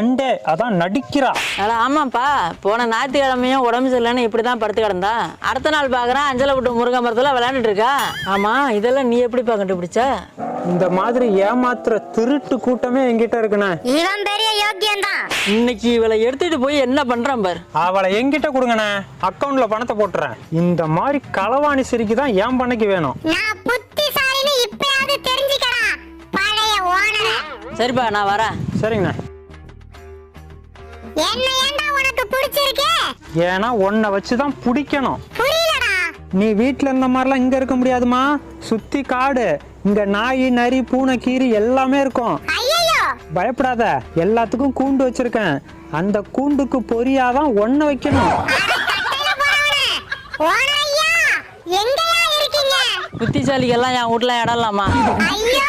Sunday அதான் நடிக்கிறா. அட ஆமாப்பா, போன ஞாயிற்றுக்கிழமையும் உடம்பு சரியில்லைன்னு இப்படிதான் படுத்து கிடந்தா. அடுத்த நாள் பாக்குறேன் அஞ்சலை விட்டு முருங்கை மரத்துல விளையாண்டுட்டு இருக்கா. ஆமா, இதெல்லாம் நீ எப்படிப்பா கண்டுபிடிச்ச? இந்த மாதிரி ஏமாத்துற திருட்டு கூட்டமே என்கிட்ட இருக்குண்ணே. இவன் பெரிய யோக்கியம்தான். இன்னைக்கு இவளை எடுத்துட்டு போய் என்ன பண்றான் பாரு. அவளை என்கிட்ட கொடுங்கண்ணே, அக்கௌண்ட்ல பணத்தை போட்டுறேன். இந்த மாதிரி களவாணி சிரிக்கு தான் ஏன் பண்ணைக்கு வேணும். நான் புத்திசாலின்னு இப்பயாவது தெரிஞ்சுக்கடா பழைய ஓனரே. சரிப்பா, நான் வரேன். சரிங்கண்ணே. என்ன ஏண்டா உனக்கு பிடிச்சிருக்கு? ஏன்னா உன்னை வச்சுதான் பிடிக்கணும். புரியலடா. நீ வீட்டுல இருந்த மாதிரிலாம் இங்க இருக்க முடியாதுமா. சுத்தி காடு, இங்க நாய் நரி பூனை கீரி எல்லாமே இருக்கும். ஐயோ, பயப்படாத, எல்லாத்துக்கும் கூண்டு வச்சிருக்கேன். அந்த கூண்டுக்கு பொரியாதான் ஒன்ன வைக்கணும். ஓனர் ஐயா, எங்கயா இருக்கீங்க? புத்திசாலிக்கெல்லாம் என் வீட்டுல இடம்லாமா? ஐயோ